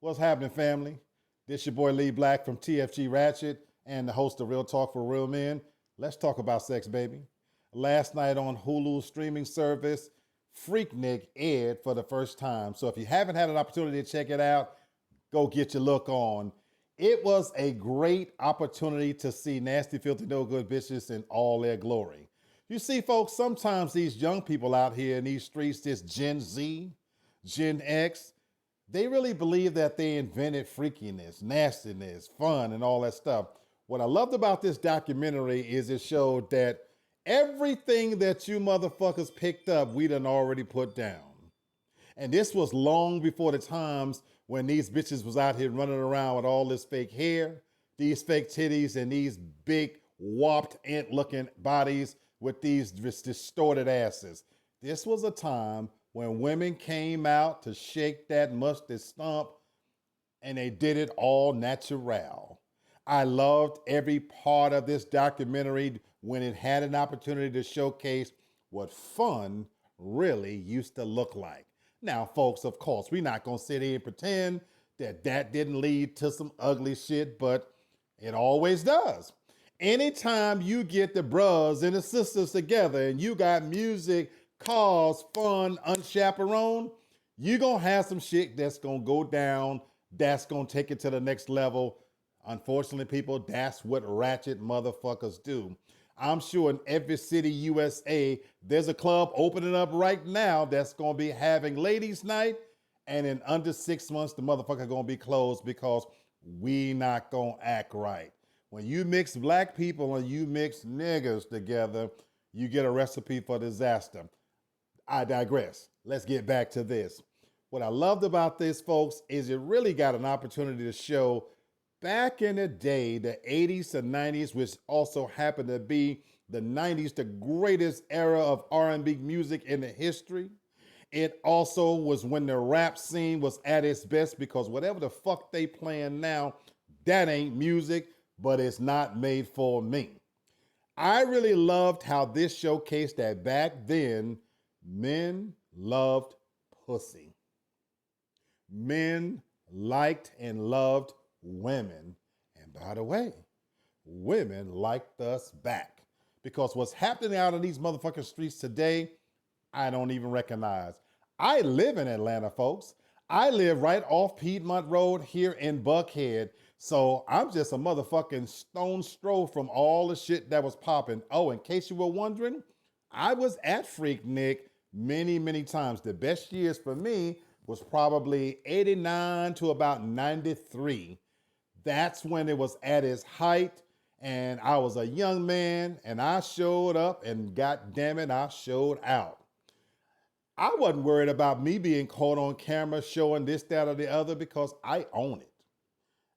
What's happening, family? This your boy Lee Black from TFG Ratchet and the host of Real Talk for Real Men. Let's talk about sex, baby. Last night on Hulu streaming service, Freaknik aired for the first time. So if you haven't had an opportunity to check it out, go get your look on. It was a great opportunity to see nasty, filthy, no good bitches in all their glory. You see, folks, sometimes these young people out here in these streets, this Gen Z, Gen X, they really believe that they invented freakiness, nastiness, fun, and all that stuff. What I loved about this documentary is it showed that everything that you motherfuckers picked up, we done already put down. And this was long before the times when these bitches was out here running around with all this fake hair, these fake titties, and these big warped ant looking bodies with these distorted asses. This was a time when women came out to shake that musty stump, and they did it all natural. I loved every part of this documentary when it had an opportunity to showcase what fun really used to look like. Now, folks, of course, we're not going to sit here and pretend that that didn't lead to some ugly shit, but it always does. Anytime you get the bros and the sisters together and you got music, cars, fun, unchaperoned, you're going to have some shit that's going to go down, that's going to take it to the next level. Unfortunately, people, that's what ratchet motherfuckers do. I'm sure in every city USA, there's a club opening up right now that's going to be having ladies' night, and in under 6 months, the motherfucker going to be closed because we not going to act right. When you mix black people and you mix niggas together, you get a recipe for disaster. I digress. Let's get back to this. What I loved about this, folks, is it really got an opportunity to show back in the day, the 80s and 90s, which also happened to be the 90s, the greatest era of R&B music in the history. It also was when the rap scene was at its best, because whatever the fuck they playing now, that ain't music, but it's not made for me. I really loved how this showcased that back then, men loved pussy. Men liked and loved women. And by the way, women liked us back. Because what's happening out in these motherfucking streets today, I don't even recognize. I live in Atlanta, folks. I live right off Piedmont Road here in Buckhead. So I'm just a motherfucking stone's throw from all the shit that was popping. Oh, in case you were wondering, I was at Freaknik many, many times. The best years for me was probably 89 to about 93. That's when it was at its height, and I was a young man, and I showed up, and god damn it, I showed out. I wasn't worried about me being caught on camera showing this, that, or the other, because I own it.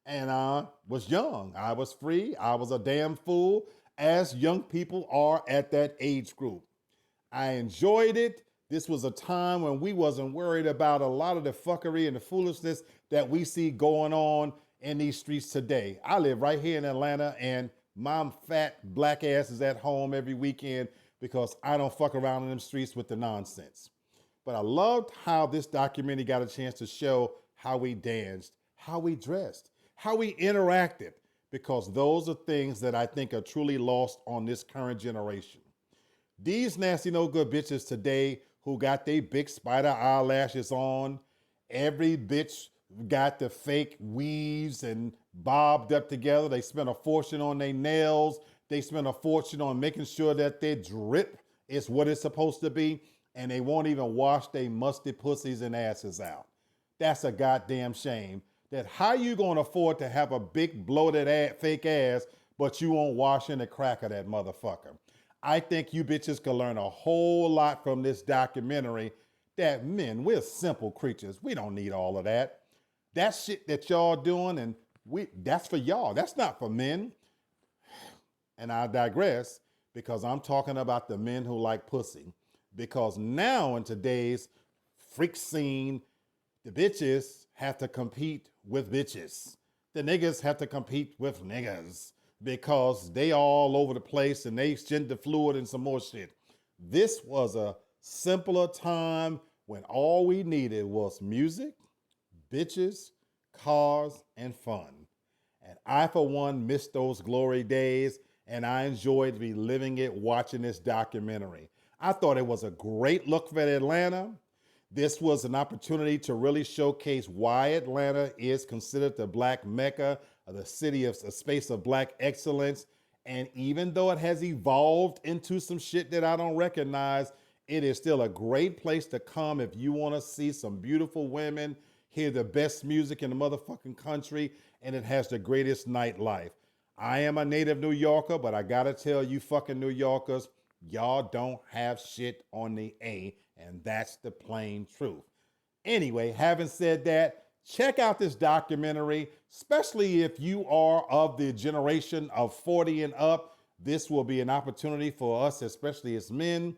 And I was young. I was free. I was a damn fool, as young people are at that age group. I enjoyed it. This was a time when we wasn't worried about a lot of the fuckery and the foolishness that we see going on in these streets today. I live right here in Atlanta, and my fat black ass is at home every weekend because I don't fuck around in them streets with the nonsense. But I loved how this documentary got a chance to show how we danced, how we dressed, how we interacted, because those are things that I think are truly lost on this current generation. These nasty no good bitches today who got they big spider eyelashes on, every bitch got the fake weaves and bobbed up together. They spent a fortune on their nails. They spent a fortune on making sure that their drip is what it's supposed to be, and they won't even wash their musty pussies and asses out. That's a goddamn shame. That how you gonna afford to have a big bloated fake ass, but you won't wash in the crack of that motherfucker? I think you bitches could learn a whole lot from this documentary that men, we're simple creatures. We don't need all of that. That shit that y'all doing, and that's for y'all. That's not for men. And I digress because I'm talking about the men who like pussy. Because now in today's freak scene, the bitches have to compete with bitches. The niggas have to compete with niggas because they all over the place and they gender fluid and some more shit. This was a simpler time when all we needed was music, bitches, cars, and fun. And I, for one, miss those glory days, and I enjoyed reliving it watching this documentary. I thought it was a great look at Atlanta. This was an opportunity to really showcase why Atlanta is considered the Black Mecca, the city of a space of Black excellence. And even though it has evolved into some shit that I don't recognize, it is still a great place to come if you want to see some beautiful women, hear the best music in the motherfucking country, and it has the greatest nightlife. I am a native New Yorker, but I gotta tell you fucking New Yorkers, y'all don't have shit on the A, and that's the plain truth. Anyway, having said that, check out this documentary, especially if you are of the generation of 40 and up. This will be an opportunity for us, especially as men,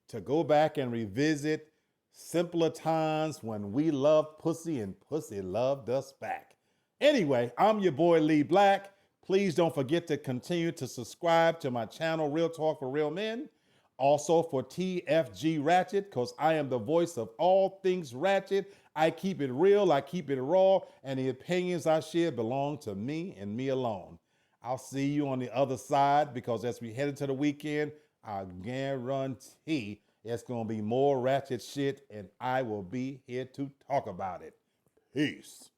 to go back and revisit simpler times when we loved pussy and pussy loved us back. Anyway, I'm your boy Lee Black. Please don't forget to continue to subscribe to my channel, Real Talk for Real Men. Also for TFG Ratchet, because I am the voice of all things Ratchet. I keep it real, I keep it raw, and the opinions I share belong to me and me alone. I'll see you on the other side, because as we head into the weekend, I guarantee it's going to be more Ratchet shit, and I will be here to talk about it. Peace.